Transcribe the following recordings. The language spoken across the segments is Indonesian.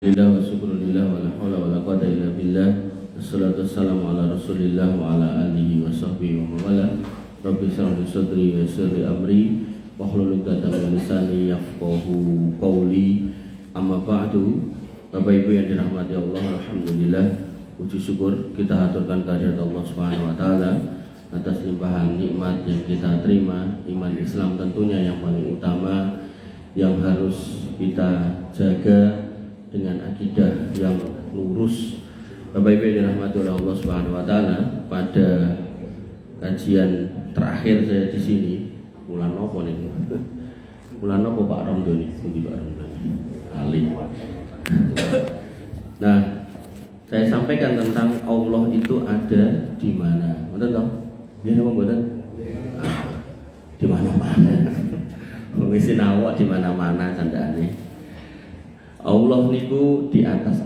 Alhamdulillah wa syukurillah wa la hawla wa la quwwata illa billah. Wassalatu wassalamu ala rasulillah wa ala alihi wa sahbihi wa mawala. Rabbi shrah li sadri wa yassir li amri wahlul 'uqdatam min lisani yafqahu qawli. Amma ba'du. Bapak Ibu yang dirahmati Allah, alhamdulillah, puji syukur kita haturkan kehadirat Allah Subhanahu wa taala atas limpahan nikmat yang kita terima, iman Islam tentunya yang paling utama yang harus kita jaga dengan akidah yang lurus. Bapak Ibu yang dirahmati oleh Allah Subhanahu wa taala, pada kajian terakhir saya di sini bulan apa nih? Bulan apa Pak Romdo nih? Pak Romdo. Ali. Nah, saya sampaikan tentang Allah itu ada di mana. Betul toh? Ya apa betul? Di mana-mana. Mengisi awak di mana-mana candane. Allah niku di atas,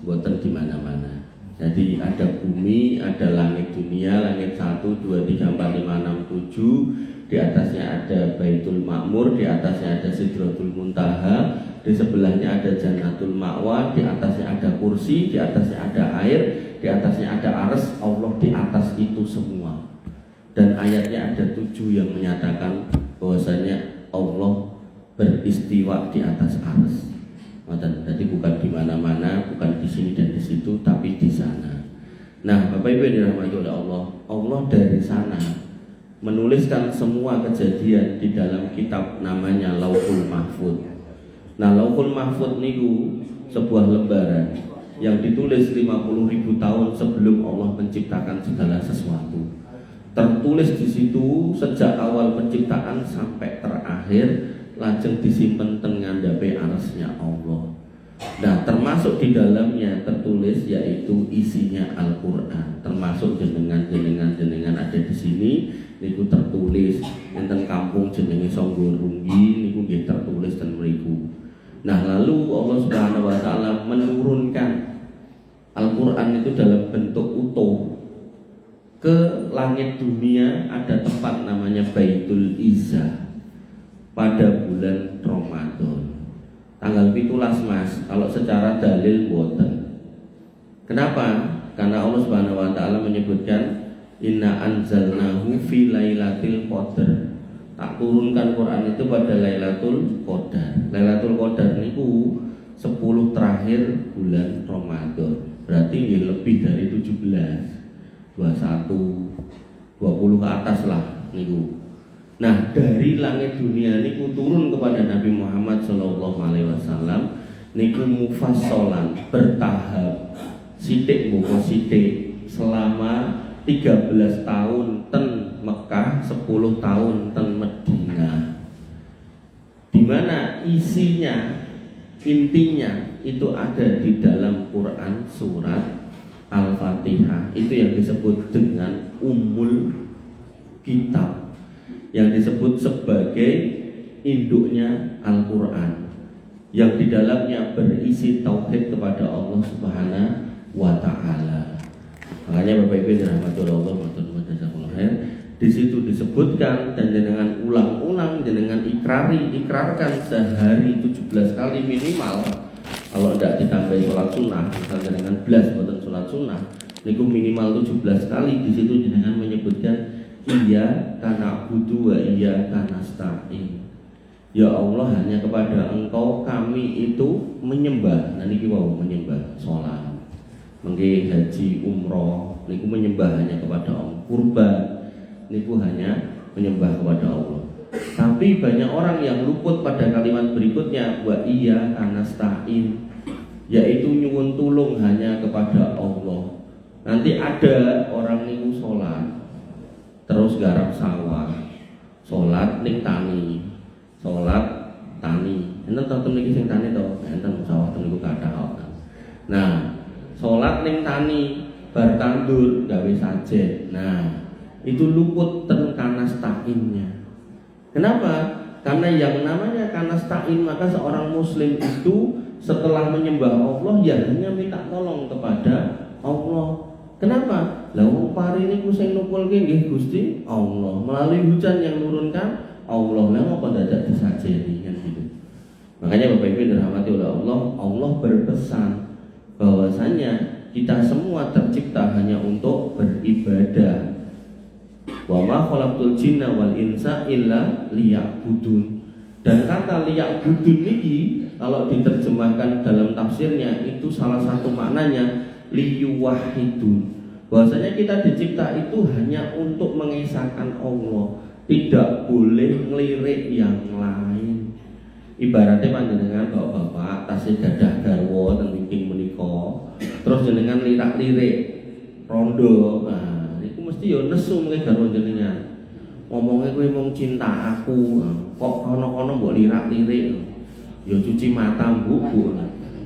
buatan di mana-mana. Jadi ada bumi, ada langit dunia, langit 1, 2, 3, 4, 5, 6, 7. Di atasnya ada Baitul Ma'mur, di atasnya ada Sidratul Muntaha, di sebelahnya ada Jannatul Ma'wa, di atasnya ada kursi, di atasnya ada air, di atasnya ada arsy. Allah di atas itu semua. Dan ayatnya ada 7 yang menyatakan bahwasanya Allah beristiwa di atas arsy. Jadi bukan di mana-mana, bukan di sini dan di situ, tapi di sana. Nah, Bapak Ibu yang dirahmati oleh Allah, Allah dari sana menuliskan semua kejadian di dalam kitab namanya Lauhul Mahfuz. Nah, Lauhul Mahfuz niku sebuah lembaran yang ditulis 50.000 tahun sebelum Allah menciptakan segala sesuatu. Tertulis di situ sejak awal penciptaan sampai terakhir, lajeng disimpan ngandhape arsy-nya Allah. Nah, termasuk di dalamnya tertulis yaitu isinya Al-Qur'an, termasuk jenengan ada di sini niku tertulis enten kampung jenenge Songgorunggi niku nggih tertulis ten mriku. Nah, lalu Allah Subhanahu wa taala menurunkan Al-Qur'an itu dalam bentuk utuh ke langit dunia. Ada tempat namanya Baitul Izzah pada bulan Ramadan tanggal 17 Mas, kalau secara dalil boten. Kenapa? Karena Allah Subhanahu wa taala menyebutkan inna anzalnahu fi lailatul qadar. Tak turunkan Quran itu pada Lailatul Qadar. Lailatul Qadar niku 10 terakhir bulan Ramadan. Berarti lebih dari 17, 21, 20 ke atas lah niku. Nah, dari langit dunia niku turun kepada Nabi Muhammad SAW niku mufassalan, bertahap, sithik muga sithik, selama 13 tahun ten Mekah, 10 tahun ten Madinah. Di mana isinya, intinya itu ada di dalam Quran surat Al-Fatihah. Itu yang disebut dengan Ummul Kitab, yang disebut sebagai induknya Al-Quran, yang di dalamnya berisi tauhid kepada Allah Subhanahu wa taala. Makanya Bapak Ibu dirahmati Allah, di situ disebutkan dan jenengan ulang-ulang, jenengan ikrarkan sehari 17 kali minimal. Kalau tidak ditambahi sholat sunnah, misalnya jenengan belas buatan sholat sunnah, niku minimal 17 kali. Di situ jenengan menyebutkan iya karena budu wa iya karena nasta'in. Ya Allah, hanya kepada Engkau kami itu menyembah. Nah niki wau menyembah sholat, mengke haji umroh niku menyembah hanya kepada Allah. Kurban niku hanya menyembah kepada Allah. Tapi banyak orang yang luput pada kalimat berikutnya wa iya karena nasta'in, yaitu nyuwun tulung hanya kepada Allah. Nanti ada orang niku sholat terus garap sawah, sholat ning tani, sholat tani. Enten temen iki sing tani to, enten sawah ten niku kathah. Nah, sholat ning tani bar tandur gawe sajen. Nah, itu luput ten kanasta'innya. Kenapa? Karena yang namanya kanasta'in, maka seorang muslim itu setelah menyembah Allah ya hanya minta tolong kepada Allah. Kenapa? Lah wong pari niku sing nukulke nggih Gusti Allah, melalui hujan yang nurunkan Allah. Lah ngopo dadak disajeni kan gitu. Makanya Bapak Ibu dirahmati oleh Allah, Allah berpesan bahwasanya kita semua tercipta hanya untuk beribadah. Wa ma khalaqtul jinna wal insa illa liya'budun. Dan kata liya'budun ini kalau diterjemahkan dalam tafsirnya itu salah satu maknanya liyuwahidun. Bahwasanya kita dicipta itu hanya untuk mengesahkan Allah, tidak boleh ngelirik yang lain. Ibaratnya panjenengan bapak-bapak tasih dadah garwa ten wingking menika, terus jenengan lirak-lirik rondo. Nah, niku mesti ya nesu mengke garwa jenengan. Ngomongnya kowe mung cinta aku, kok kono-kono mbok lirak-lirik. Ya cuci mata mbuk,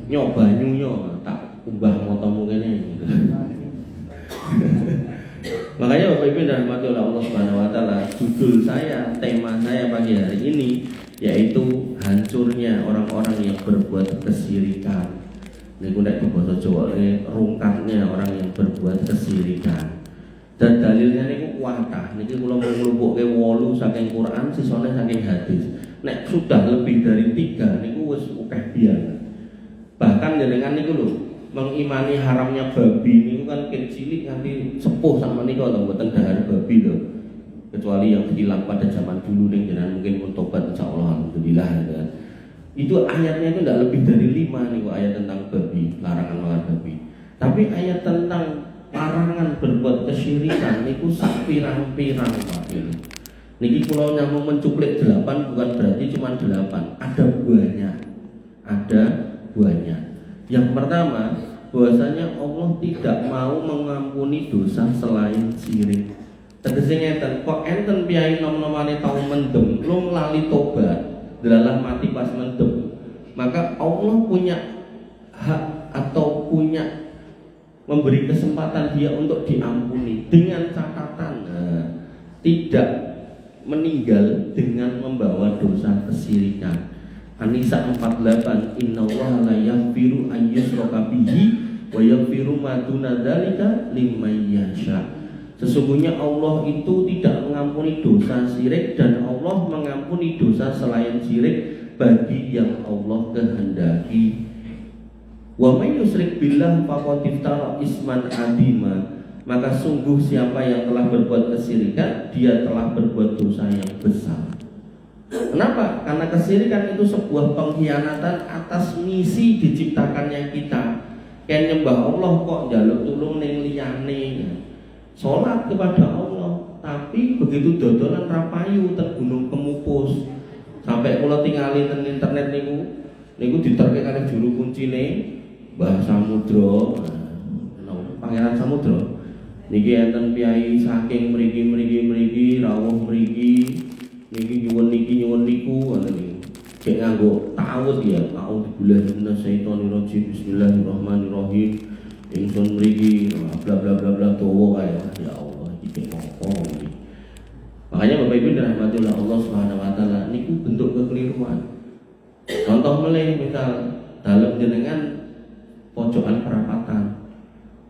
nyok banyu yo tak kumbah motomu kene. Makanya Bapak Ibu dirahmati oleh Allah Subhanahu wa taala, judul saya, tema saya pagi hari ini yaitu hancurnya orang-orang yang berbuat kesyirikan. Niku nek basa Jawa rungkatnya orang yang berbuat kesyirikan. Dan dalilnya niku kuatah. Niki kula nglumpukke 8 saking Quran, sisane saking hadis. Nek sudah lebih dari 3 niku wis akeh biyen. Bahkan jenengan niku lho mengimani haramnya babi niku kan cilik nganti sepuh sak menika to mboten dahar babi lho. Kecuali yang hilang pada zaman dulu ning jenengan mungkin pun tobat insyaallah alhamdulillah ya. Itu ayatnya itu tidak lebih dari 5 nih ayat tentang babi, larangan makan babi. Tapi ayat tentang larangan berbuat kesyirikan niku sak pirang-pirang Pak. Niki kula nyamung mencuplik 8 bukan berarti cuma 8, ada banyak. Ada banyak. Yang pertama, bahwasanya Allah tidak mau mengampuni dosa selain syirik. Tegese ngeten, kok enten piyai nom-nomane tau mendem, belum lali tobat, delalah mati pas mendem. Maka Allah punya hak atau punya memberi kesempatan dia untuk diampuni dengan catatan tidak meninggal dengan membawa dosa kesyirikan. An-Nisa 48, innallaha la yaghfiru an yushraka bihi wa yaghfiru ma duna dzalika liman yasha. Sesungguhnya Allah itu tidak mengampuni dosa syirik dan Allah mengampuni dosa selain syirik bagi yang Allah kehendaki. Wa may yusyrik billah faqad iftara isman adzima. Maka sungguh siapa yang telah berbuat kesyirikan, dia telah berbuat dosa yang besar. Kenapa? Karena kesyirikan itu sebuah pengkhianatan atas misi diciptakannya kita. Kayak nyembah Allah kok njaluk tulung ning liyane. Sholat kepada Allah, tapi begitu dodolan rapayu ten Gunung Kemupus. Sampai kula tingali ten internet niku diterke kalih juru kuncine Mbah Samudra, Pangeran Samudra. Niki enten piyai saking mriki rawuh mriki niki nyuwun niku ngoten niku. Cek nganggo ta'awudz ya, a'udzubillahi minasyaitonir rajim, bismillahirrahmanirrahim. Ingsun mriki bla bla bla bla dawa kae. Ya Allah, iki opo iki. Makanya Bapak Ibu dirahmati oleh Allah Subhanahu wa taala, niku bentuk kekeliruan. Contoh melih misal dalem jenengan pojokan perapatan.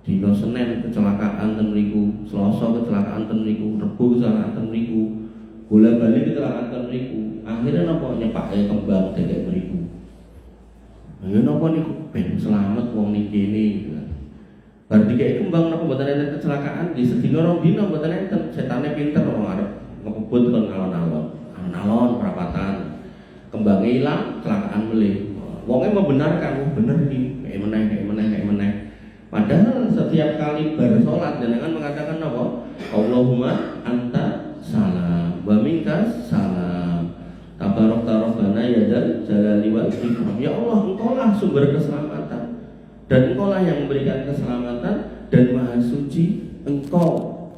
Dina Senin kecelakaan ten mriku, Selasa kecelakaan ten mriku, Rebo kecelakaan ten mriku, bola-bali kecelakaan ten mriku. Akhirnya napa nyepake kembang dekek mriku. Ya napa niku ben selamat wong ning kene. Berarti kayak kembang napa mboten enten kecelakaan di sedina rong dina mboten enten. Setane pinter wong arep ngepebut kon alon-alon perapatan. Kembangnya hilang, kecelakaan melih. Wongnya membenarkan, bener iki, kayak meneh. Padahal setiap kali bersolat jangan mengatakan apa? Allahumma anta salam wa minkas salam. Tabarakta rabbana ya dzal jalali wal ikram. Ya Allah, Engkaulah sumber keselamatan. Dan Engkaulah yang memberikan keselamatan dan Maha Suci Engkau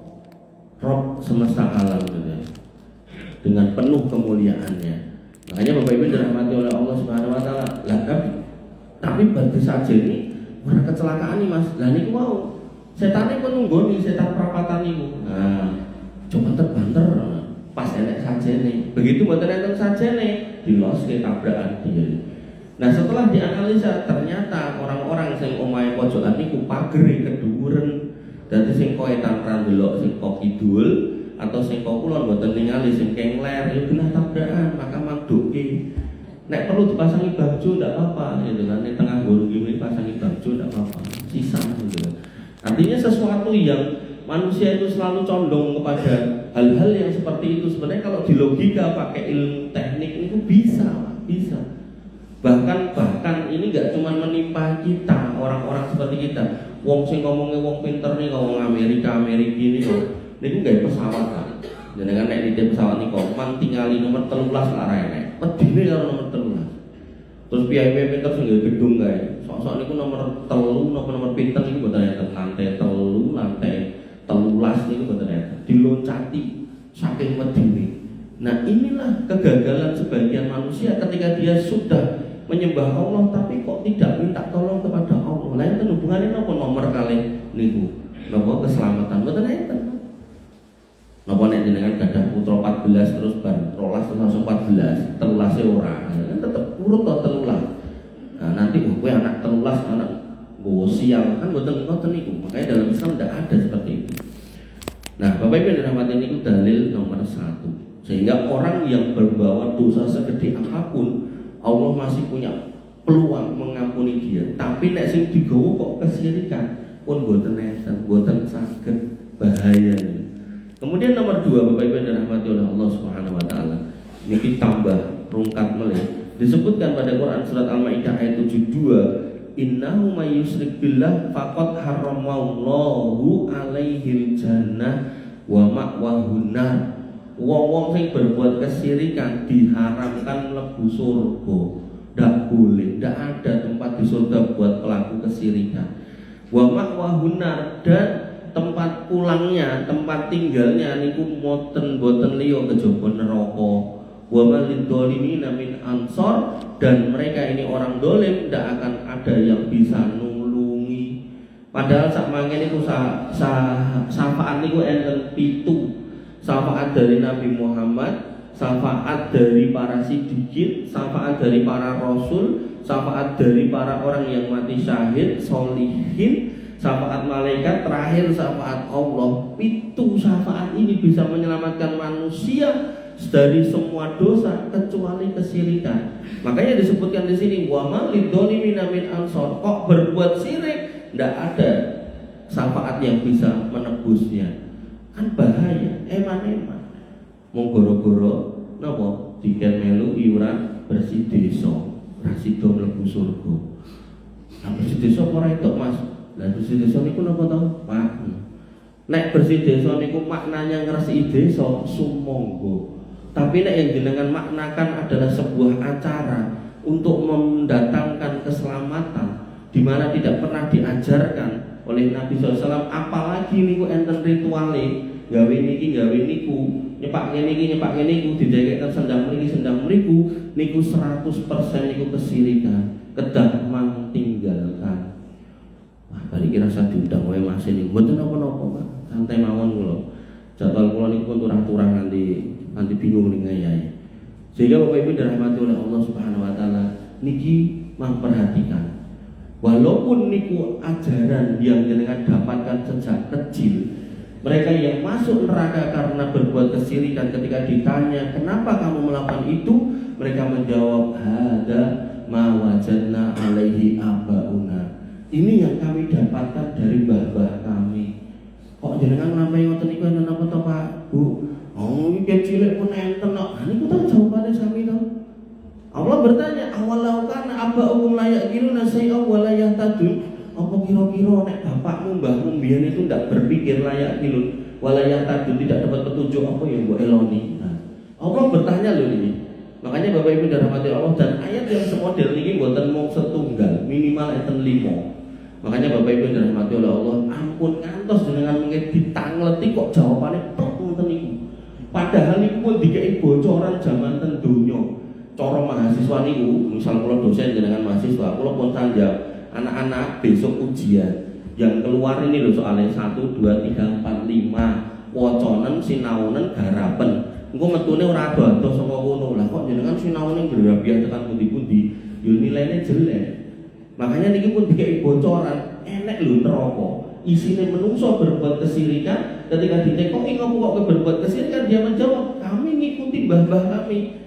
Rabb semesta alam gitu. Dengan penuh kemuliaannya. Makanya Bapak Ibu dirahmati oleh Allah Subhanahu wa taala. Lah tapi bagi saja ini ora kecelakaan nih Mas. Lah niku mau setane pun nunggoni setan perapatan niku. Nah, coba terbanter pas enek sajene. Begitu mboten enten sajene, diloske tabrakan dia. Nah, setelah dianalisa ternyata orang-orang sing omahe pojokan niku pagere keduren. Dadi sing koetan ra ndelok sing kok kidul atau sing kok kulon mboten ningali sing kengler ya genah tabrakan maka mangduke. Nek perlu dipasangi baju tidak apa-apa gitu kan. Di tengah guru gini pasangi baju tidak apa-apa. Sisa gitu kan. Artinya sesuatu yang manusia itu selalu condong kepada hal-hal yang seperti itu. Sebenarnya kalau di logika pakai ilmu teknik itu bisa. Bahkan ini nggak cuma menimpa kita, orang-orang seperti kita. Wong sing ngomongnya wong pinter nih, wong Amerika ini kok. Niku nggak pesawat kan. Jenengan nek nitip pesawat niku man tingali nomor 13 lah enek. Pedine karo nomor 13. Terus piye pinter sing gedung kae. Sok-sok niku nomor 3 nomor pinter niku mboten enten lantai 3, lantai 13 niku mboten enten. Diloncati saking medine. Nah, inilah kegagalan sebagian manusia ketika dia sudah menyembah Allah tapi kok tidak minta tolong kepada Allah. Lah enten hubungane napa nomor kalih niku? Napa keselamatan mboten enten. Napa nek jenengan gadah putra 14 terus bar 12 terus langsung 14, 13 e ora. Kan tetep urut to 13. Nah, nanti kowe anak 13 anak nggo sial kan mboten ngoten niku. Makanya dalam Islam tidak ada seperti itu. Nah, Bapak Ibu yang dirahmati niku dalil nomor 1. Sehingga orang yang berbawa dosa segede apapun Allah masih punya peluang mengampuni dia. Tapi nek sing digawa kok kesirikan pun boten enten, boten saged, bahaya. Kemudian nomor 2, Bapak Ibu yang dirahmati oleh Allah Subhanahu wa taala. Niki tambah rungkat melih. Disebutkan pada Quran surat Al-Maidah ayat 72, innahu may yusyrik billah faqad haramallahu alaihil jannah wa ma'wahun nar. Wong-wong sing berbuat kesirikan diharamkan mlebu surga. Ndak boleh, ndak ada tempat di surga buat pelaku kesirikan. Wa ma'wahun nar, dan tempat pulangnya, tempat tinggalnya niku boten liya kejaba neraka. Wa malidzalimina min ansor, dan mereka ini orang dolim ndak akan ada yang bisa nulungi. Padahal sak mangke niku syafaat niku enten 7. Syafaat dari Nabi Muhammad, syafaat dari para siddiqin, syafaat dari para rasul, syafaat dari para orang yang mati syahid, solihin, syafaat malaikat, terakhir syafaat Allah. Itu syafaat ini bisa menyelamatkan manusia dari semua dosa kecuali kesyirikan. Makanya disebutkan di sini wa malidzalimina min ansor. Kok berbuat syirik tidak ada syafaat yang bisa menebusnya. Kan bahaya, eman-eman. Mau goro-goro napa tiket melu iuran bersih desa, rasido mlebu surga. Nah, bersih desa ora entuk Mas. Lah bersih desa niku napa to? Pak. Nek bersih desa niku maknanya ngresiki desa sumangga. Tapi nek yang jenengan maknakan adalah sebuah acara untuk mendatangkan keselamatan di mana tidak pernah diajarkan oleh Nabi SAW, apalagi niku enten rituale gawe niki gawe niku nyepak ngene niku didekekken sendang mriku niku 100% niku kesirikan, kedah mangtinggalkan. Wah, bari kira saya diundang wae Mas niku mboten napa-napa Pak, santai mawon kula. Jadwal kula niku pun turah-turah nanti bingung ning ngayahe. Sehingga Bapak Ibu dirahmati oleh Allah Subhanahu wa taala, niki memperhatikan. Walaupun niku ajaran yang jenengan dapatkan sejak kecil, mereka yang masuk neraka karena berbuat kesyirikan ketika ditanya kenapa kamu melakukan itu, mereka menjawab hada ma wajadna alaihi abauna. Ini yang kami dapatkan dari mbah-mbah kami. Kok jenengan nglampahi ngoten niku enten apa to Pak Bu? Oh iki cilik pun enten kok. Niku ta jawabane sami to. Allah bertanya, awalau kana aba'ukum la yaqiluna syai'an wa la yahtadun. Apa kira-kira nek bapakmu mbahmu mbiyen itu ndak berpikir layak kilun wa la yahtadun, tidak dapat petunjuk apa yang mbok eloni. Nah, Allah bertanya lho ini. Makanya Bapak Ibu dirahmati Allah, dan ayat yang semodel niki mboten mung setunggal, minimal enten 5. Makanya Bapak Ibu dirahmati oleh Allah, ampun ngantos dengan mungkin ditangleti kok jawabane tok ngoten niku. Padahal niku pun dikei bocoran zaman ten donya. Cara mahasiswa niku, misal kula dosen dengan mahasiswa, kula pun tanjak anak-anak besok ujian yang keluar ini loh soalnya 1, 2, 3, 4, 5 waconen, sinaunen, garapen. Engko metune ora ado-ado saka kono. Lah kok jenengan sinaunen grabiah tekan pundi-pundi, yo nilainya jelek. Makanya niki pun dikei bocoran, enek lho neraka. Isine menungso berbuat kesirikan, ketika ditekoki ngopo kok berbuat kesirikan, dia menjawab, kami ngikuti mbah-mbah kami.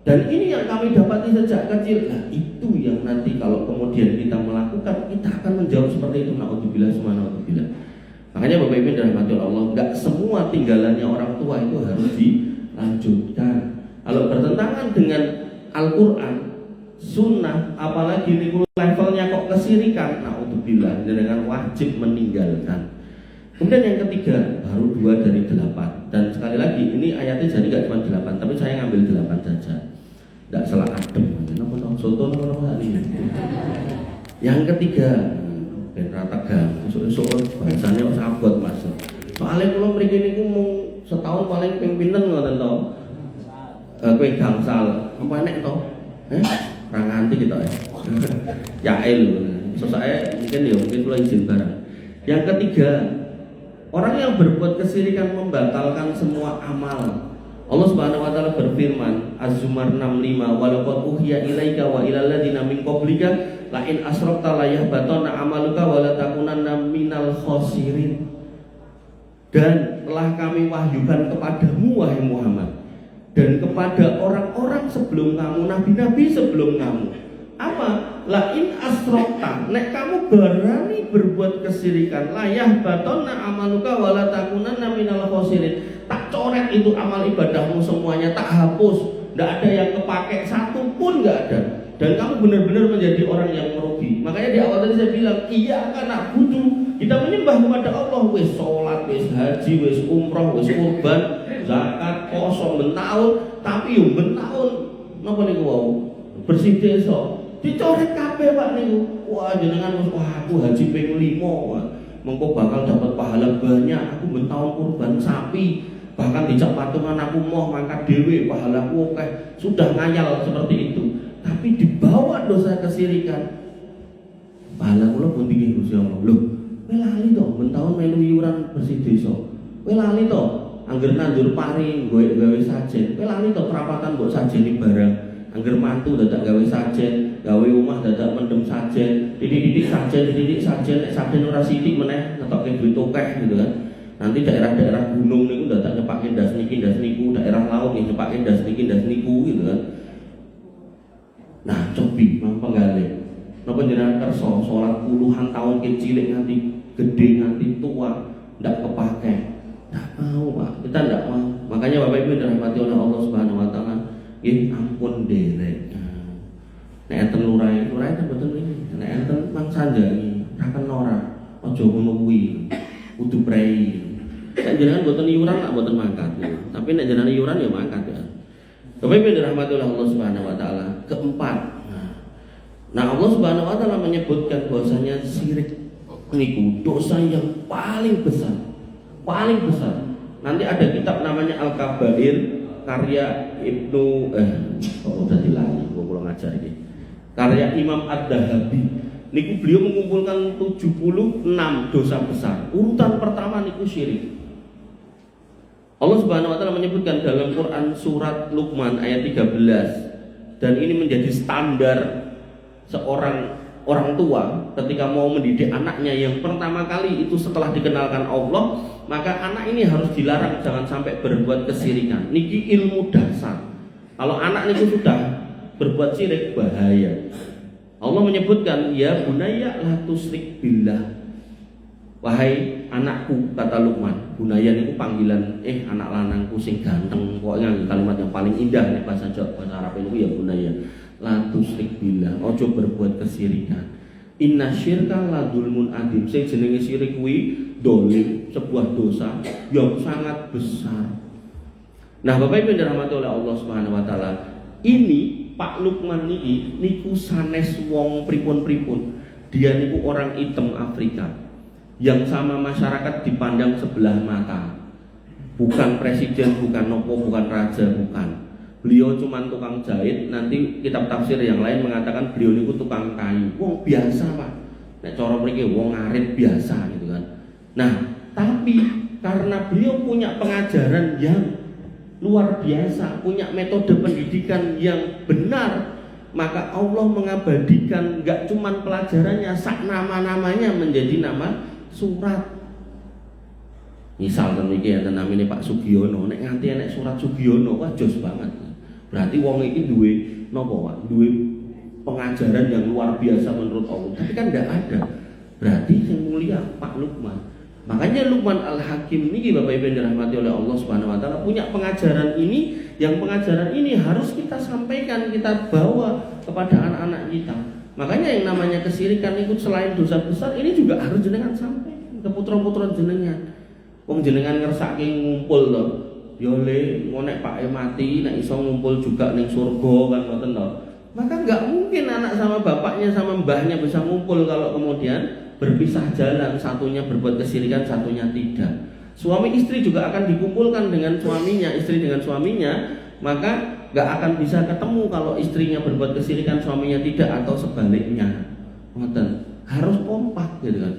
Dan ini yang kami dapati sejak kecil. Nah itu yang nanti kalau kemudian kita melakukan, kita akan menjawab seperti itu. Na'udzubillah, subhanallah. Makanya Bapak Ibu dirahmati Allah, enggak semua tinggalannya orang tua itu harus dilanjutkan. Kalau bertentangan dengan Al-Quran, Sunnah, apalagi levelnya kok kesirikan, na'udzubillah, dengan wajib meninggalkan. Kemudian yang ketiga, baru 2 dari 8. Dan sekali lagi, ini ayatnya jadi gak cuma 8, tapi saya ngambil 8 saja. Tidak salah adem. Kenapa dong? Soto nomor ini. Yang ketiga, ben rata gang, soal bahasanya sabot mas. Soalnya kalau mereka ini mau setahun paling pimpinan nggak tahu. Kue gangsal, apa enek toh? Orang nganti kita ya. Ya elu. So saya mungkin kalau izin barang. Yang ketiga, orang yang berbuat kesirikan membatalkan semua amal. Allah Subhanahu wa taala berfirman, Az-Zumar 65, walaqad uhiya ilaika wa ilal ladzina min qablika la in asrakta la yahbatanna amaluka wa la takunanna minal khosirin. Dan telah kami wahyukan kepadamu wahai Muhammad dan kepada orang-orang sebelum kamu, nabi-nabi sebelum kamu. Apa? La in asrakta, nek kamu berani berbuat kesirikan, la yahbatanna amaluka wa la takunanna minal khosirin. Tak coret itu amal ibadahmu semuanya, tak hapus, tidak ada yang kepake satu pun, nggak ada. Dan kamu benar-benar menjadi orang yang merugi. Makanya di awal tadi saya bilang, iya kan nak butuh kita menyembah kepada Allah, wis sholat, wis haji, wis umroh, wis kurban, zakat, poso, menaun, tapi yung menaun, napa niku wau bersih desa, dicoret kabeh pak niku. Wah jenengan wah aku haji ping 5, mengko bakal dapat pahala banyak. Aku menaun kurban sapi. Bahkan dijak patungan aku mau mangkat dewe pahalaku oke. Sudah ngayal seperti itu. Tapi dibawa dosa kesirikan, pahala kula pun tinggi Gusti Allah. Loh, kowe lali to ben taun melu iuran bersih desa. Kowe lali to angger nandur pari gawe sajen. Kowe lali to perapatan mbok sajeni barang. Angger mantu dadak gawe sajen, gawe omah dadak mendem sajen. Titik-titik sajen, nek sajen ora sithik meneh ngetokke duit akeh gitu kan. Nanti daerah-daerah gunung niku dadak nyepake ndas niki niku, daerah laut niki nyepake ndas niki niku gitu kan. Nah, cobi mang penggale. Napa jenengan kersa salat puluhan tahun cilik nganti gede nganti tua ndak kepake. Ndak mau, Pak. Kita ndak mau. Makanya Bapak Ibu dirahmati oleh Allah Subhanahu wa taala, nggih ampun derek. Nek enten lurae kan boten niki. Nek enten mangsa janji, ra kenora. Aja ngono kuwi. Kudu prei. Nek jenengan boten iuran tak boten mangkat. Tapi nek jenengan iuran ya mangkat ya. Bapak Ibu dirahmati oleh Allah Subhanahu wa taala. Keempat. Nah, Allah Subhanahu wa taala menyebutkan bahwasanya syirik niku dosa yang paling besar. Paling besar. Nanti ada kitab namanya Al-Kabair karya Ibnu udah dilani kula ngajar iki. Karya Imam Ad-Dahabi. Niku beliau mengumpulkan 76 dosa besar. Urutan pertama niku syirik. Allah Subhanahu wa taala menyebutkan dalam Quran surat Luqman ayat 13, dan ini menjadi standar seorang orang tua ketika mau mendidik anaknya. Yang pertama kali itu setelah dikenalkan Allah, maka anak ini harus dilarang jangan sampai berbuat kesirikan. Niki ilmu dasar. Kalau anak niku sudah berbuat syirik bahaya. Allah menyebutkan, ya bunayya la tusyrik billah. Wahai anakku, kata Luqman. Bunayya niku panggilan anak lanangku sing ganteng. Pokoknya kalimat yang paling indah nek bahasa Jawa, bahasa Arab niku ya bunayya la tusyrik billah. Ojo berbuat kesirikan. Inna syirka la dzulmun adzim. Sing jenenge syirik kuwi dolim, sebuah dosa yang sangat besar. Nah, Bapak Ibu yang dirahmati oleh Allah Subhanahu wa taala, ini Pak Luqman niki niku sanes wong pripun-pripun. Dia niku orang hitam Afrika yang sama masyarakat dipandang sebelah mata. Bukan presiden, bukan nopo, bukan raja, bukan. Beliau cuma tukang jahit. Nanti kitab tafsir yang lain mengatakan beliau niku tukang kayu. Wong biasa, Pak. Nek cara mriki wong ngarit biasa gitu kan. Nah, tapi karena beliau punya pengajaran yang luar biasa, punya metode pendidikan yang benar, maka Allah mengabadikan enggak cuma pelajarannya, sak nama-namanya menjadi nama surat. Misal niki enten namine Pak Sugiono, nek nganti enek surat Sugiono wah jos banget. Berarti wong iki duwe napa, Pak? Duwe pengajaran yang luar biasa menurut Allah. Tapi kan tidak ada. Berarti yang mulia Pak Luqman. Makanya Luqman Al-Hakim ini Bapak Ibu yang dirahmati oleh Allah Subhanahu wa taala punya pengajaran ini, yang pengajaran ini harus kita sampaikan, kita bawa kepada anak-anak kita. Makanya yang namanya kesirikan itu selain dosa besar ini juga harus jenengan sampaikan ke putra-putra jenengan. Wong jenengan ngersake ngumpul to. Ya le ngonek Pak mati nek iso ngumpul juga ning surga kan ngoten to. Maka enggak mungkin anak sama bapaknya sama mbahnya bisa ngumpul kalau kemudian berpisah jalan, satunya berbuat kesirikan, satunya tidak. Suami istri juga akan dikumpulkan dengan suaminya, istri dengan suaminya, maka nggak akan bisa ketemu kalau istrinya berbuat kesirikan, suaminya tidak, atau sebaliknya. Harus kompak gitu kan.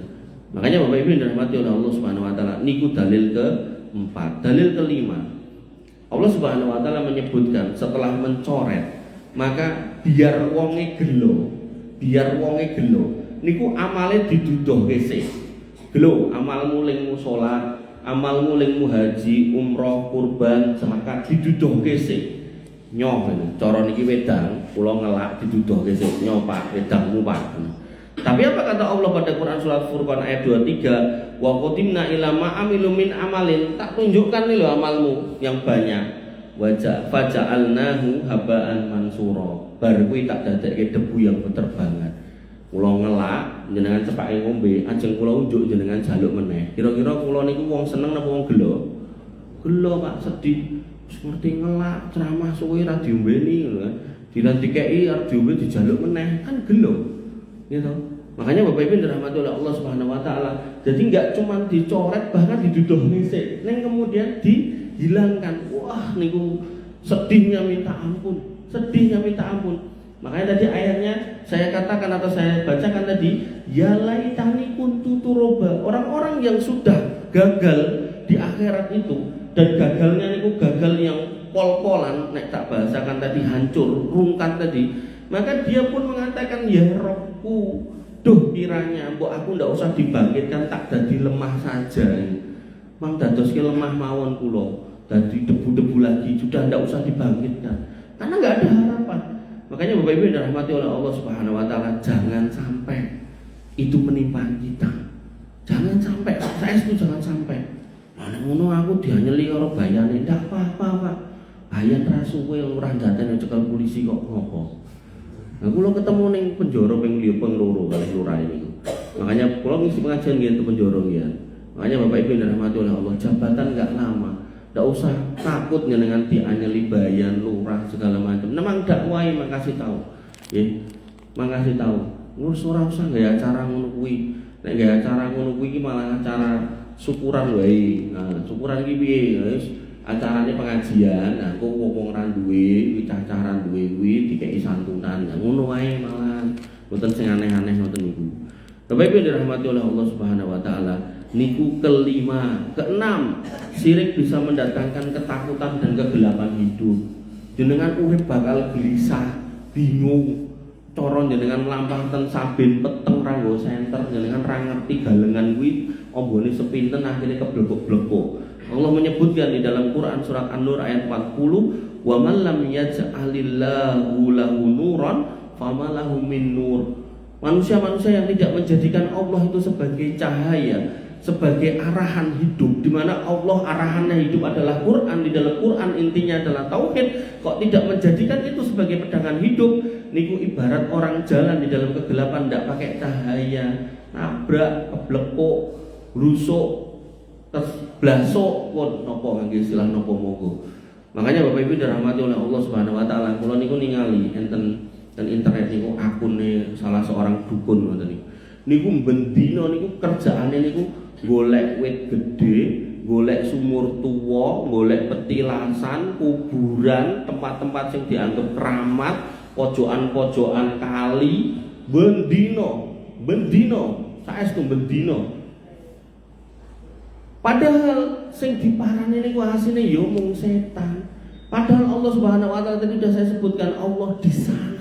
Makanya Bapak Ibu yang dirahmati oleh Allah Subhanahu wa taala, niku dalil keempat. Dalil kelima. Allah Subhanahu wa taala menyebutkan setelah mencoret, maka biar wonge gelo, niku amale diduduhke sik. Gelo, amalmu lingmu salat, amalmu lingmu haji, umroh, kurban, zakat diduduhke sik. Nyoh cara niki wedang, kula ngelak diduduhke sik. Nyoh Pak, wedangmu Pak. Tapi apa kata Allah pada Quran surat Furqan ayat 23? Wa qatimna ila ma amilu min amalin, tak tunjukkan nih lo amalmu yang banyak. Faja'alnahu haba'an mansura. Bar kuwi tak dadekke debu yang berterbangan. Kula ngelak jenengan cepake ngombe, ajeng kula unjuk jenengan jaluk meneh. Kira-kira kula niku wong seneng napa wong gelo? Gelo Pak, sedih. Wis ngerti ngelak, ceramah suwe ra diombeni ngono kan. Dilan dikeki arep diombe dijaluk meneh, kan gelo. Gitu. Makanya Bapak Ibu dirahmati oleh Allah Subhanahu wa taala. Jadi enggak cuma dicoret, bahkan diduduhne sik. Ning kemudian dihilangkan. Wah, niku sedihnya minta ampun. Makanya tadi ayatnya saya katakan atau saya bacakan tadi, ya laitani kuntu turoba. Orang-orang yang sudah gagal di akhirat itu, dan gagalnya itu gagal yang pol-polan, nek tak bahasakan tadi hancur, rungkat tadi, maka dia pun mengatakan, ya Robku, duh kiranya mbok aku ndak usah dibangkitkan, tak dadi lemah saja. Mang dadoske lemah mawon kula, dadi debu-debu lagi, sudah ndak usah dibangkitkan. Karena enggak ada harapan. Makanya Bapak Ibu yang dirahmati oleh Allah Subhanahu wa taala, jangan sampai itu menimpa kita. Jangan sampai, saya itu jangan sampai. Mana ngono aku dianyeli karo bayane, ndak apa-apa, Pak. Bayan ra suwe ora ndaten cekel polisi kok ngopo. Nah, kula ketemu ning penjara ping 5 ping 2 kali lurah ini. Makanya kula ngisi pengajian nggih teng penjara nggih. Makanya Bapak Ibu yang dirahmati oleh Allah, jabatan enggak lama. Tidak usah takut dengan dianyeli bayan, lurah segala macam. Memang dakwai makasih tahu. Ya, makasih tahu. Ngurus ora usah gaya acara ngono kuwi. Nek gaya acara ngono kuwi iki malah acara syukuran wae. Nah, syukuran iki piye? Wis acarane pengajian. Nah, kok wong ra duwe, cacaran duwe kuwi dikeki santunan. Nah, ngono wae malah. Mboten sing aneh-aneh ngoten niku. Bapak Ibu dirahmati oleh Allah Subhanahu wa taala. Niku kelima, keenam, syirik bisa mendatangkan ketakutan dan kegelapan hidup. Jenengan urip bakal gelisah, bingung. Cara jenengan lampah ten saben peteng ra nggo senter, jenengan ra ngerti galengan kuwi ombone sepinten akhirnya keblekuk-blekuk. Allah menyebutkan di dalam Quran surat An-Nur ayat 40, "Wa man lam yaj'alillahu lahu nuran fama lahu min nur." Manusia-manusia yang tidak menjadikan Allah itu sebagai cahaya, sebagai arahan hidup, di mana Allah arahannya hidup adalah Quran, di dalam Quran intinya adalah tauhid, kok tidak menjadikan itu sebagai pegangan hidup, niku ibarat orang jalan di dalam kegelapan tidak pakai cahaya, nabrak, keblekuk, rusuk, terblasok, pun nopo ngangge istilah nopo mogo. Makanya Bapak Ibu dirahmati oleh Allah Subhanahu wa taala, kula niku ningali enten dan internet niku akune salah seorang dukun ngoten niku. Niku bendina niku kerjaane niku golek wit gede, golek sumur tuwa, golek petilasan, kuburan, tempat-tempat yang dianggap keramat, pojokan-pojokan kali, bendino, saestu bendino. Padahal sing diparani niku asine ya mung setan. Padahal Allah Subhanahu wa taala tadi sudah saya sebutkan, Allah di sana.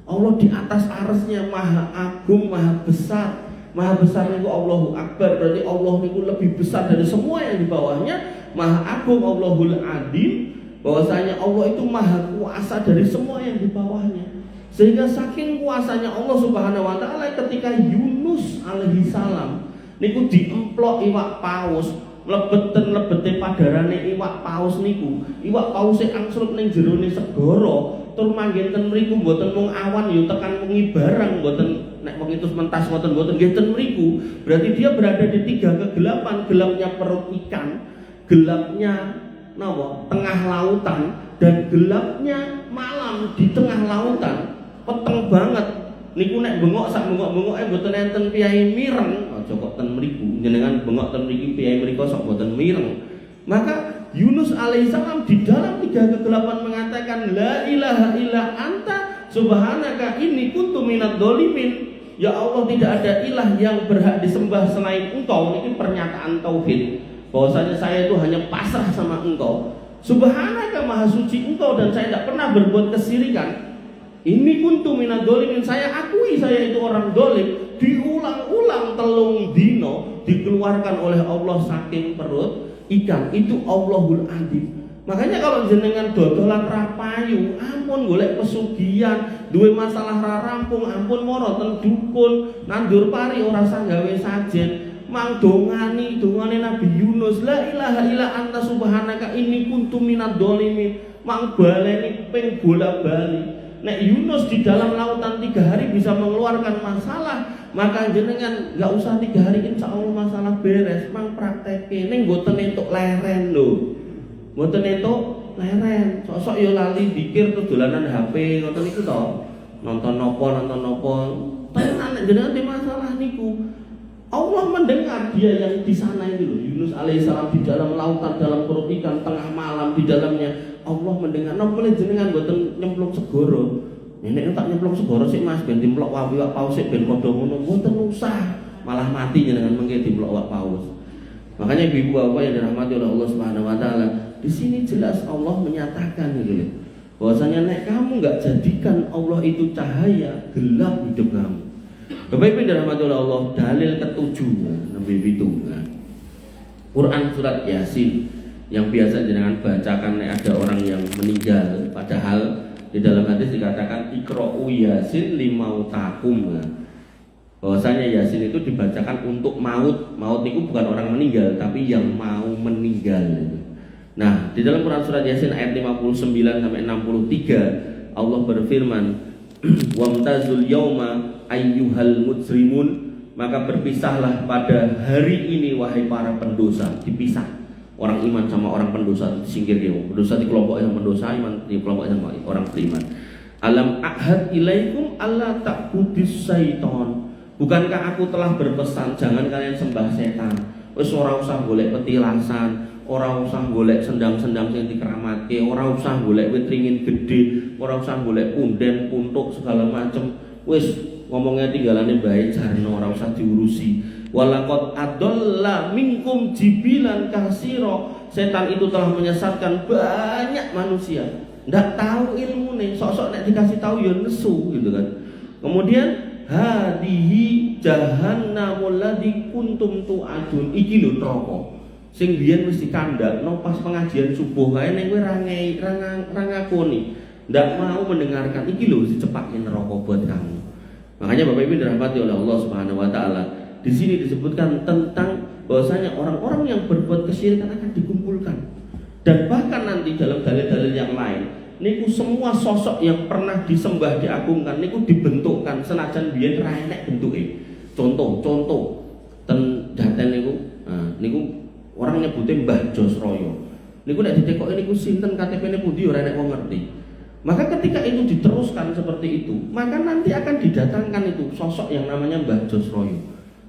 Allah di atas arsy-Nya maha agung, maha besar. Maha besar niku Allahu Akbar, berarti Allah niku lebih besar dari semua yang di bawahnya. Maha agung Allahul Adil, bahwasanya Allah itu maha kuasa dari semua yang di bawahnya. Sehingga saking kuasanya Allah Subhanahu wa taala, ketika Yunus alaihi salam niku diemplok iwak paus, lebete padarane iwak paus niku, iwak pause angslup ning jerone segara, tur manggen ten mriku mboten mung awan yo tekan wengi barang, mboten nek wong itu mentas mboten nggih ten mriku. Berarti dia berada di tiga kegelapan, gelapnya perut ikan, gelapnya napa tengah lautan, dan gelapnya malam di tengah lautan. Peteng banget niku nek bengok sak bengok-bengoke mboten enten piyai mireng, aja kok ten mriku jenengan bengok ten mriki piyai mriku sok mboten mireng. Maka Yunus alaihissalam di dalam tiga kegelapan mengatakan la ilaha illa anta subhanaka inni kuntu minadz dzalimin. Ya Allah, tidak ada ilah yang berhak disembah selain Engkau. Ini pernyataan tauhid bahwasanya saya itu hanya pasrah sama Engkau. Subhanaka, maha suci Engkau, dan saya tidak pernah berbuat kesirikan. Ini kuntu minadz dzalimin, saya akui saya itu orang dolim. Diulang-ulang telung dino dikeluarkan oleh Allah saking perut ikan. Itu Allahul Adzim. Makanya kalau jenengan dodolan rapayu, ampun golek pesugihan, duwe masalah ra rampung, ampun moro ten dukun, nandur pari ora sah gawe sajen, mang dongane Nabi Yunus, la ilaha illa anta subhanaka inni kuntu minadz dzalimin, mang baleni ping bola-bali. Nek Yunus di dalam lautan 3 hari bisa mengeluarkan masalah, maka jenengan nggak usah 3 hari insya Allah masalah beres. Mang praktekin, neng boten entuk leren lho, boten entuk leren. Sosok yo lali dikir terus dolanan HP, ngoten niku to. Nonton nopo. Tenan jenengan di masalah niku. Allah mendengar dia yang di sana itu loh. Yunus alaihissalam di dalam lautan, dalam perut ikan, tengah malam di dalamnya. Allah mendengar. Napa jenengan mboten nyemplung segara. Nenek tak nyemplung segara sik Mas, ben dimplok wak paus sik ben padha ngono. Mboten usah. Malah mati jenengan mengke dimplok wak paus. Makanya ibu bapak yang dirahmati oleh Allah Subhanahu wa taala, di sini jelas Allah menyatakan gitu loh. Bahwasanya nek kamu enggak jadikan Allah itu cahaya, gelap hidup kamu. Bapak Ibu dirahmati oleh Allah, dalil ketujuh lebih itu. Quran surat Yasin yang biasa jangan bacakan nek ada orang yang meninggal, padahal di dalam hadis dikatakan iqra'u yasin limautakum. Bahwasanya Yasin itu dibacakan untuk maut. Maut itu bukan orang meninggal, tapi yang mau meninggal. Nah, di dalam Quran surat Yasin ayat 59 sampai 63 Allah berfirman, wamtazul yauma ayyuhal mujrimun, maka berpisahlah pada hari ini wahai para pendosa. Dipisah orang iman sama orang pendosa, disingkir dia. Pendosa di kelompok yang pendosa, iman di kelompok sama orang beriman. Alam ahad ilaikum alla ta'budis syaiton. Bukankah aku telah berpesan jangan kalian sembah setan. Wis ora usah golek petilasan, ora usah golek sendang-sendang sing dikeramatke, ora usah golek wit ringin gede, ora usah golek punden, puntuk segala macem. Wis ngomongnya tinggalane bae jarno, ora usah diurusi. Walaqad adalla minkum jibilan kasiro. Setan itu telah menyesatkan banyak manusia. Ndak tahu ilmune, sok-sok nek dikasih tahu ya nesu gitu kan. Kemudian hadihi jahannamul ladzi kuntum tu'adun. Iki lho neraka sing biyen wis dikandakno pas pengajian subuh kae ning kowe ra ngakoni, ndak mau mendengarkan. Iki lho dicepake neraka buat kamu. Makanya Bapak Ibu dirahmati oleh Allah Subhanahu wa taala, di sini disebutkan tentang bahwasanya orang-orang yang berbuat kesyirikan akan dikumpulkan. Dan bahkan nanti dalam dalil-dalil yang lain, niku semua sosok yang pernah disembah diagungkan niku dibentukkan senajan biyen ra enek bentuke. Contoh ten daten niku, niku orang nyebute Mbah Josroyo. Niku nek ditekoki niku sinten KTP-ne pundi ora enek wong ngerti. Maka ketika itu diteruskan seperti itu, maka nanti akan didatangkan itu sosok yang namanya Mbah Josroyo.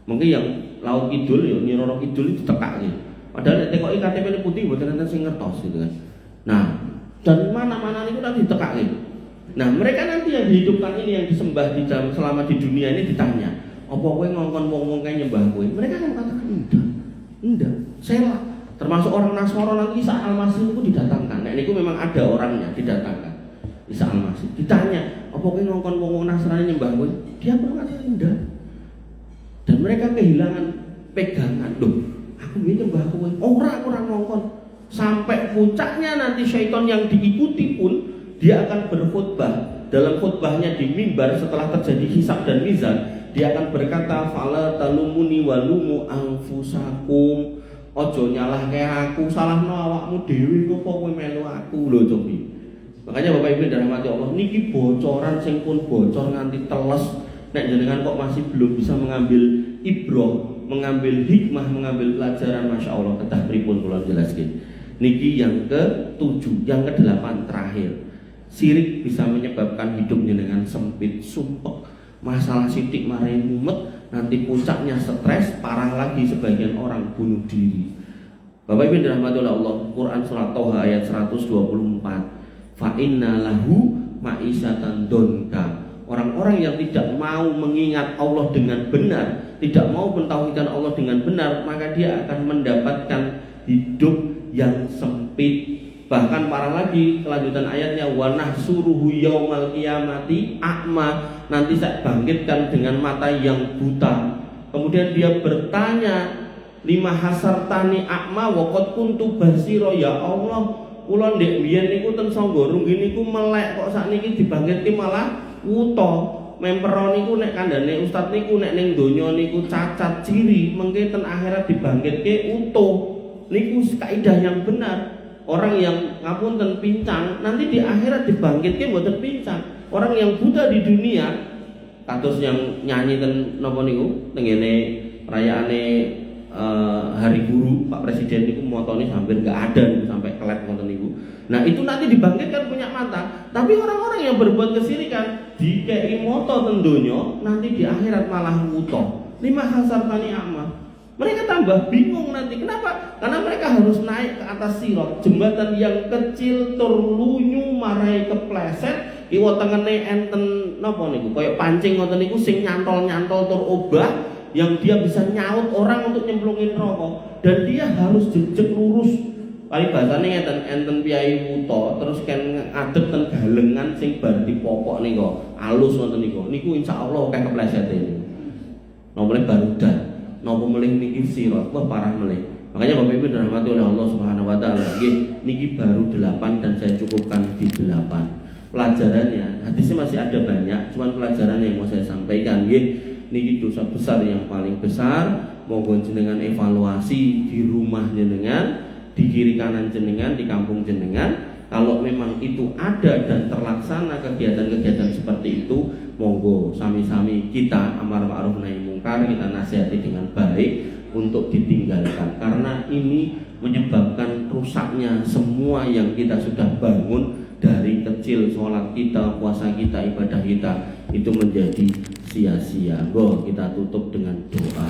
Mungkin yang Laut Kidul ya Nyiroro Kidul itu tekake. Padahal nek tekoki KTP-ne putih mboten enten sing ngertos gitu kan. Nah, dan mana-mana niku nanti ditekake. Nah, mereka nanti yang dihidupkan ini yang disembah di dalam selama di dunia ini ditanya, "Apa kowe ngongkon wong-wong kae nyembah kowe?" Mereka akan katakan, "Enggak. Saya termasuk orang Nasrani nanti Isa Al-Masih itu didatangkan." Nek niku memang ada orangnya didatangkan. Isa Al-Masih. Ditanya, "Apa kowe ngongkon wong-wong Nasrani nyembah kowe?" Dia berkata, "Enggak." Dan mereka kehilangan pegangan. Loh, aku nyembah kowe. Ora ngongkon. Sampai puncaknya nanti syaitan yang diikuti pun dia akan berkhutbah. Dalam khutbahnya di mimbar setelah terjadi hisab dan mizan, dia akan berkata, fala talumuni walumu anfusakum. Ojo nyalah kayak aku, salahno awakmu dhewe kok kowe melu aku lho cobi. Makanya Bapak Ibu dirahmati Allah, niki bocoran sing pun bocor nganti teles. Nek jenengan kok masih belum bisa mengambil ibrah, mengambil hikmah, mengambil pelajaran, masya Allah kedah pripun kula jelaskan. Niki yang ke-7, yang ke-8 terakhir. Sirik bisa menyebabkan hidup jenengan sempit, sumpek, masalah sidik marai mumet, nanti puncaknya stres, parah lagi sebagian orang bunuh diri. Bapak Ibu dirahmati oleh Allah, Quran surat Thaha ayat 124. Fa inna lahu ma'isyatan donka. Orang-orang yang tidak mau mengingat Allah dengan benar, tidak mau mentauhidkan Allah dengan benar, maka dia akan mendapatkan hidup yang sempit. Bahkan parah lagi kelanjutan ayatnya, wa nahsuruhu yaumal qiyamati a'ma. Nanti saya bangkitkan dengan mata yang buta. Kemudian dia bertanya, lima hasartani a'ma wa qad kuntu basira. Ya Allah, kula ndek biyen niku ten Songgorung niku melek, kok sakniki dibangkitke malah wuta. Mempero niku nek kandhane ustaz niku nek ning donya niku cacat ciri, mengke ten akhirat dibangkitke utuh. Niku kaidah yang benar. Orang yang ngapunten pincang nanti di akhirat dibangkitke mboten pincang. Orang yang buta di dunia, kados yang nyanyi ten napa niku tengene perayaane Hari Guru, Pak Presiden niku motone hampir enggak ada niku sampai kelep ngoten niku. Nah, itu nanti dibangkitkan punya mata. Tapi orang-orang yang berbuat kesirikan dikei moto ten donya, nanti di akhirat malah wuta. Lima hasartani a'ma. Mereka tambah bingung nanti. Kenapa? Karena mereka harus naik ke atas sirat, jembatan yang kecil terlunyu marai kepleset, kiwa tengene enten napa niku kaya pancing ngoten niku sing nyantol-nyantol tur obah yang dia bisa nyaut orang untuk nyemplungin rokok, dan dia harus jejeg lurus. Kali bahasane ngeten, enten piyai wuta terus kan ngadeg ten galengan sing bar dipopok niku alus ngoten niku. Niku insyaallah akeh keplesete niku. Nomor barudan nopo melih niki sirat, wah parah melih. Makanya Bapak Ibu dirahmati oleh Allah Subhanahu wa taala, nggih niki baru 8 dan saya cukupkan di 8. Pelajarannya, hadisnya masih ada banyak, cuman pelajaran yang mau saya sampaikan nggih, niki dosa besar yang paling besar. Monggo jenengan evaluasi di rumah jenengan, di kiri kanan jenengan, di kampung jenengan. Kalau memang itu ada dan terlaksana kegiatan-kegiatan seperti itu, monggo sami-sami kita amar ma'ruf nahi mungkar, kita nasihati dengan baik untuk ditinggalkan, karena ini menyebabkan rusaknya semua yang kita sudah bangun dari kecil. Sholat kita, puasa kita, ibadah kita itu menjadi sia-sia. Go, kita tutup dengan doa.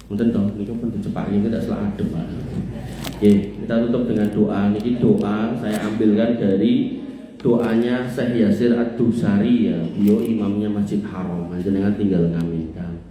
Mungkin toh, ini kan dicepaknya kita salah adem. Oke, kita tutup dengan doa. Ini doa saya ambilkan dari doanya Syekh Yasir Ad-Dusari ya, beliau imamnya Masjid Haram. Jenengan tinggal ngaminkan.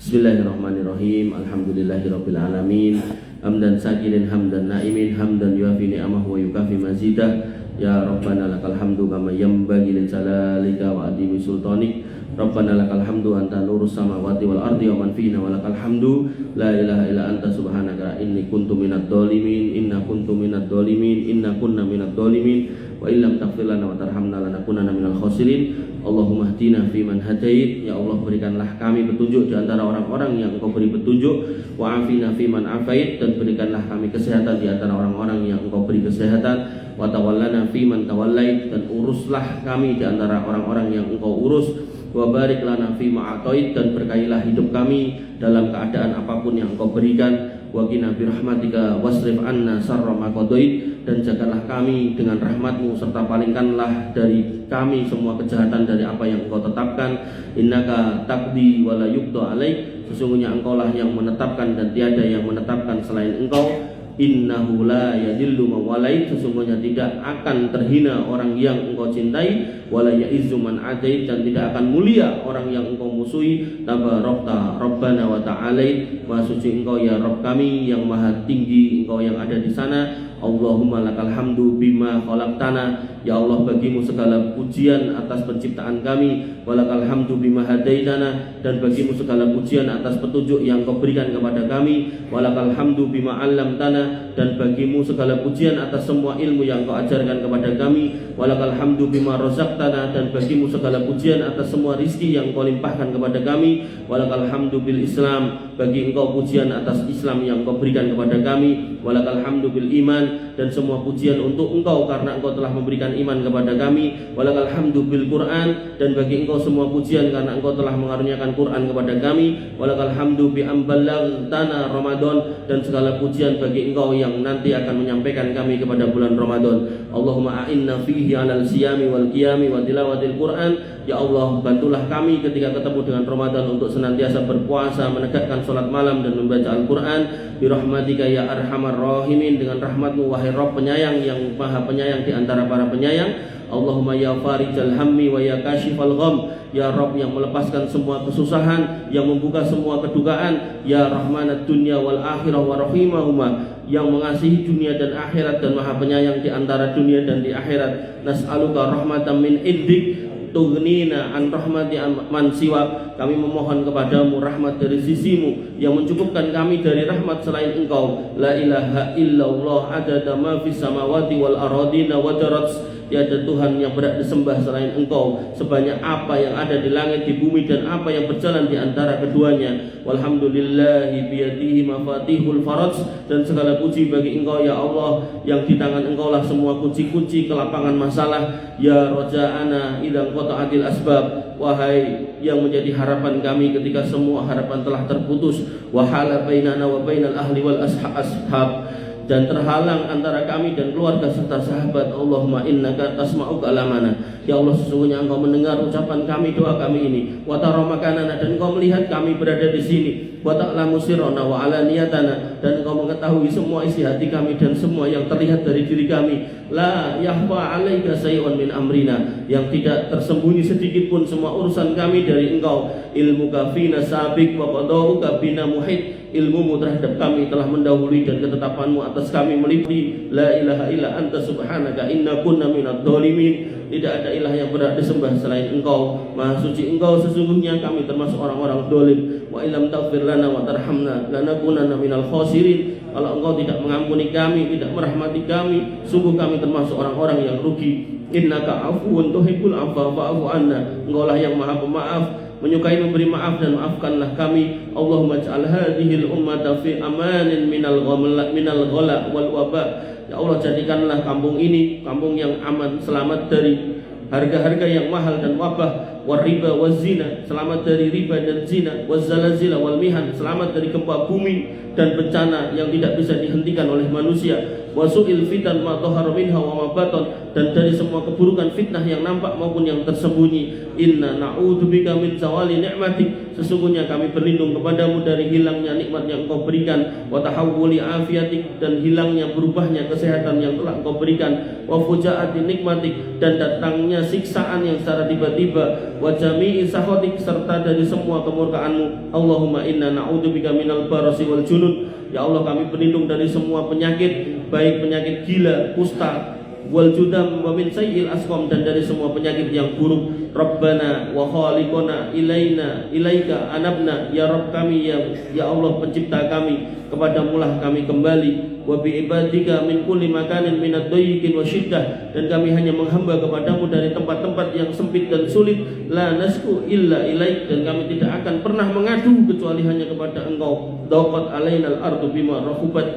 Bismillahirrahmanirrahim. Alhamdulillahirabbil alamin. Hamdan sakirin hamdan naimin hamdan yuafi ni'amahu wa yukafi mazidah. Ya Rabbana lakal hamdu kama yanbaghi li jalalika wa adimi sultanik. Rabbana lakal hamdu anta nurus samawati wal ardi wa man fina wa lakal hamdu la ilaha illa anta subhanaka inni kuntu minadh dhalimin inna kuntu minadh dhalimin inna kunna minadh dhalimin wa illam taghfir lana wa tarhamna lanakunanna minal khasirin. Allahumma hdina fi man hadait. Ya Allah, berikanlah kami petunjuk di antara orang-orang yang Engkau beri petunjuk, wa afina fi man afait, dan berikanlah kami kesehatan di antara orang-orang yang Engkau beri kesehatan, wa tawallana fi man tawallait, dan uruslah kami di antara orang-orang yang Engkau urus, wa barik lana fi ma atait, dan berkahilah hidup kami dalam keadaan apapun yang Engkau berikan, wa qina bi rahmatika wasrif anna syarra ma qadait, dan jagalah kami dengan rahmat-Mu serta palingkanlah dari kami semua kejahatan dari apa yang Engkau tetapkan. Innaka taqdi wa la yuqda alaik, sesungguhnya Engkaulah yang menetapkan dan tiada yang menetapkan selain Engkau. Innahu la yadillu man walait, sesungguhnya tidak akan terhina orang yang Engkau cintai. wa la ya'izzu man adait, dan tidak akan mulia orang yang engkau musuhi. Tabarakta Rabbana wa ta'alait, Maha suci engkau ya Rabb kami yang maha tinggi, engkau yang ada di sana. Allahumma lakal hamdu bima khalaqtana, ya Allah bagimu segala pujian atas penciptaan kami. Walakal hamdu bima hadaitana, dan bagimu segala pujian atas petunjuk yang kau berikan kepada kami. Walakal hamdu bima 'allamtana, dan bagimu segala pujian atas semua ilmu yang kau ajarkan kepada kami. Walakal hamdu bima razaqtana, dan bagimu segala pujian atas semua rizki yang kau limpahkan kepada kami. Walakal hamdu bil Islam, bagi engkau pujian atas Islam yang kau berikan kepada kami. Walakal hamdu bil iman, dan semua pujian untuk engkau karena engkau telah memberikan iman kepada kami. Walakal hamdu bil Quran, dan bagi engkau semua pujian karena engkau telah mengaruniakan Quran kepada kami. Walakal hamdu bi ambalaghtana Ramadan, dan segala pujian bagi engkau yang nanti akan menyampaikan kami kepada bulan Ramadan. Allahumma a'inna fihi 'alal siyami wal qiyami wa tilawatil Quran. Ya Allah, bantulah kami ketika ketemu dengan Ramadan untuk senantiasa berpuasa, menegakkan salat malam dan membaca Al-Quran. Birahmatika ya arhamar rahimin, dengan rahmatmu wahai Rabb penyayang yang maha penyayang di antara para penyayang. Allahumma ya farijal hammi wa ya kashifal gham, ya Rabb yang melepaskan semua kesusahan, yang membuka semua kedukaan. Ya rahmanad dunya wal akhirah wa rahimahuma, yang mengasihi dunia dan akhirat dan maha penyayang di antara dunia dan di akhirat. Nas'aluka rahmatan min indik tughnina an rahmati man siwa, kami memohon kepadamu rahmat dari sisimu yang mencukupkan kami dari rahmat selain engkau. La ilaha illallah adada ma fis samawati wal aradina wa darats, tiada Tuhan yang berhak disembah selain engkau sebanyak apa yang ada di langit, di bumi, dan apa yang berjalan di antara keduanya. Walhamdulillahi biyadihi mafatihul faraj, dan segala puji bagi engkau ya Allah, yang di tangan engkau lah semua kunci-kunci kelapangan masalah. Ya roja'ana idang qata'atil asbab, wahai yang menjadi harapan kami ketika semua harapan telah terputus. Wahala bainana wa bainal ahli wal ashab, dan terhalang antara kami dan keluarga serta sahabat. Allahumma innaka tasma'u kalamana, ya Allah sesungguhnya engkau mendengar ucapan kami, doa kami ini. Wa tara makanana, dan engkau melihat kami berada di sini. Wa ta'lamu sirrana wa alaniyatana, dan engkau mengetahui semua isi hati kami dan semua yang terlihat dari diri kami. La yahfa 'alaika syai'un min amrina, yang tidak tersembunyi sedikit pun semua urusan kami dari engkau. Ilmuka fina sabiq wa qadauka bina muhit, ilmumu terhadap kami telah mendahului dan ketetapanmu atas kami meliputi. La ilaha illa anta subhanaka inna kunna minadh dhalimin, tidak ada ilah yang berhak disembah selain engkau, maha suci engkau sesungguhnya kami termasuk orang-orang dolim. Wa illam taghfir lana wa tarhamna lanakunanna minal khasirin, kalau engkau tidak mengampuni kami, tidak merahmati kami, sungguh kami termasuk orang-orang yang rugi. Innaka afuwun tuhibbul afwa fa'fu anna, engkau lah yang maha pemaaf, menyukai memberi maaf, dan maafkanlah kami. Allahumma ij'al hadhil ummata fi amanin minal ghala wal waba, ya Allah jadikanlah kampung ini kampung yang aman, selamat dari harga-harga yang mahal dan wabah. Wariba wazina, selamat dari riba dan zina. Wazalazila wal mihan, selamat dari gempa bumi dan bencana yang tidak bisa dihentikan oleh manusia. Wasu'il fitan ma dhahara minha wa ma batan, dan dari semua keburukan fitnah yang nampak maupun yang tersembunyi. Inna na'udzubika min zawali ni'matik, sesungguhnya kami berlindung kepadamu dari hilangnya nikmat yang engkau berikan. Wa tahawuli afiatik, dan hilangnya berubahnya kesehatan yang telah engkau berikan. Wa fujaati nikmatik, dan datangnya siksaan yang secara tiba-tiba. Wa jami'i sakhatik, serta dari semua kemurkaanmu. Allahumma inna na'udzubika minal barasi wal junud, ya Allah kami berlindung dari semua penyakit, baik penyakit gila, kusta, wal judam wa min sayyi'il asqam, dan dari semua penyakit yang buruk. Rabbana wa khaliqana ilaika anabna, ya Rabb kami ya Allah pencipta kami, kepadamu lah kami kembali. Wa bi ibadika min kulli makanin minad dayyiqin wa syiddah, dan kami hanya menghamba kepadamu dari tempat-tempat yang sempit dan sulit. La nasku illa ilaik, dan kami tidak akan pernah mengadu kecuali hanya kepada engkau. Daqat alainal ardu bima rahubat,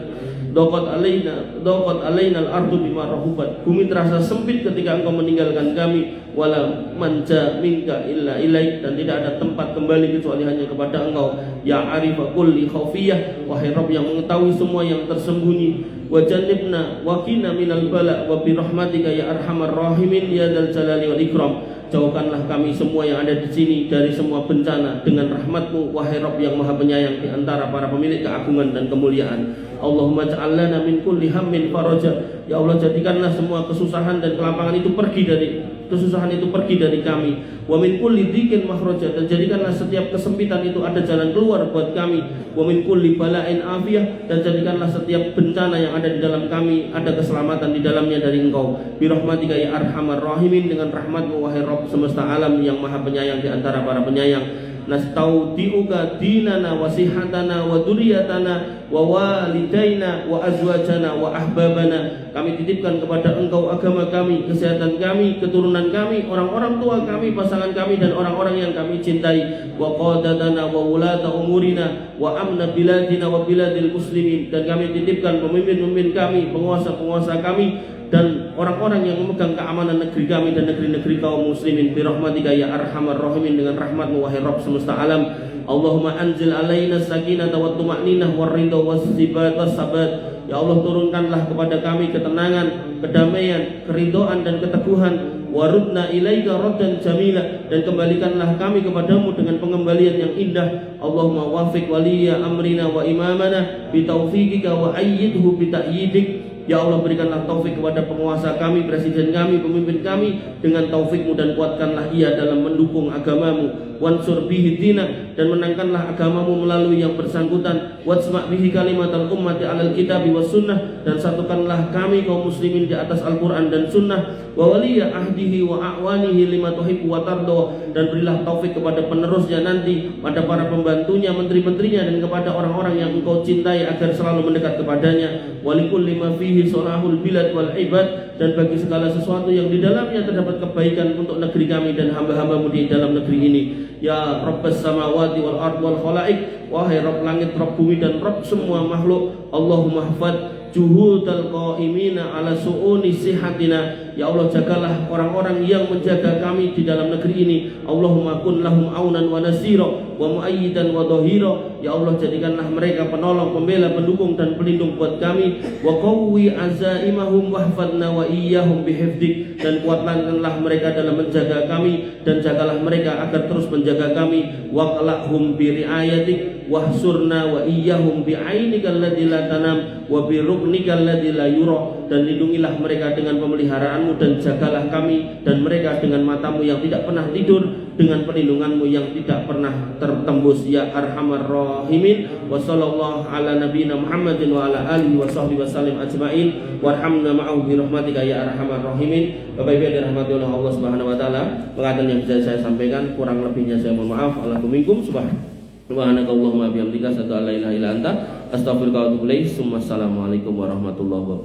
Daqat alaina al-ardu bima rahubat, bumi terasa sempit ketika engkau meninggalkan kami. Wala manja minka illa ilaik, dan tidak ada tempat kembali kecuali hanya kepada engkau. Ya arifa kulli khafiyah, wahai Rabb yang mengetahui semua yang tersembunyi. Wa jannibna wa qina minal bala wa bi rahmatika ya arhamar rahimin ya dzal jalali wal ikram, jauhkanlah kami semua yang ada di sini dari semua bencana dengan rahmatmu, wahai Rabb yang maha penyayang di antara para pemilik keagungan dan kemuliaan. Allahumma ja'al lana min kulli hammin faraja, ya Allah jadikanlah semua kesusahan dan kelapangan itu pergi kesusahan itu pergi dari kami. Wa min kulli dhiqin makhraja, dan jadikanlah setiap kesempitan itu ada jalan keluar buat kami. Wa min kulli bala'in afiyah, dan jadikanlah setiap bencana yang ada di dalam kami ada keselamatan di dalamnya dari Engkau. Bi rahmatika ya arhamar rahimin, dengan rahmat-Mu wahai Rabb semesta alam yang maha penyayang di antara para penyayang. Nastaudiuka dinana wa sihatana wa duriyatana wa walidaina wa azwajana wa ahbabana. Kami titipkan kepada Engkau agama kami, kesehatan kami, keturunan kami, orang-orang tua kami, pasangan kami, dan orang-orang yang kami cintai. Wa qadatana wa wulata umurina wa amna biladina wa biladil muslimin. Dan kami titipkan pemimpin-pemimpin kami, penguasa-penguasa kami, dan orang-orang yang memegang keamanan negeri kami dan negeri-negeri kaum muslimin. Bi rahmatika ya arhamar rahimin, dengan rahmat-Mu wahai Rabb semesta alam. Allahumma anzil alaina sakinata wa tuma'ninah wa ridha wa sabat. Ya Allah, turunkanlah kepada kami ketenangan, kedamaian, keridhaan dan keteguhan. Warudna ilaika raddan jamila, dan kembalikanlah kami kepadamu dengan pengembalian yang indah. Allahumma wafiq waliya amrina wa imamana bi taufiqika wa ayyidhu bi ta'yidik. Ya Allah, berikanlah taufik kepada penguasa kami, presiden kami, pemimpin kami dengan taufik-Mu, dan kuatkanlah ia dalam mendukung agama-Mu. Wansur bihi dina, dan menangkanlah agama-Mu melalui yang bersangkutan. Watsma' bihi kalimatal ummati alal kitabi was sunnah, dan satukanlah kami kaum muslimin di atas Al-Quran dan sunnah. Wa waliya ahdihi wa a'wanihi lima tuhibbu wa tardo, dan berilah taufik kepada penerusnya nanti, pada para pembantunya, menteri-menterinya, dan kepada orang-orang yang Engkau cintai agar selalu mendekat kepadanya. Walikulli ma fihi solahul bilad wal ibad, dan bagi segala sesuatu yang di dalamnya terdapat kebaikan untuk negeri kami dan hamba-hamba-Mu di dalam negeri ini. Ya Rabbas samawati wal ard wal khalaik, wahai Rabb langit, Rabb bumi, dan Rabb semua makhluk. Allahumma hafad juhudal qaimina ala su'uni sihatina. Ya Allah, jagalah orang-orang yang menjaga kami di dalam negeri ini. Allahumma kun lahum aunan wa nasira wa muayyidan wa dhahira. Ya Allah, jadikanlah mereka penolong, pembela, pendukung, dan pelindung buat kami. Wa qawwi azaimahum wahfadna wa iyyahum bihifdik, dan kuatkanlah mereka dalam menjaga kami, dan jagalah mereka agar terus menjaga kami. Wa qalahum bi riayatik wahsurna wa iyyahum bi ainikal ladzi la tanam wa bi ruknikal ladzi la yura, dan lindungilah mereka dengan pemeliharaan-Mu, dan jagalah kami dan mereka dengan mata-Mu yang tidak pernah tidur, dengan perlindungan-Mu yang tidak pernah tertembus. Ya arhamar rahimin. Wa sallallahu ala nabiyina Muhammadin wa ala alihi wa sahbihi wa sallim ajma'in. Warhamna ma'ahu bi rahmatika ya arhamar rahimin. Bapak Ibu yang dirahmati oleh Allah Subhanahu wa taala, pengajian yang bisa saya sampaikan, kurang lebihnya saya mohon maaf. Alaikum minkum subhanakallahumma bihamdika asyhadu an la ilaha illa anta astaghfiruka wa atubu ilaik. Assalamualaikum warahmatullahi wabarakatuh.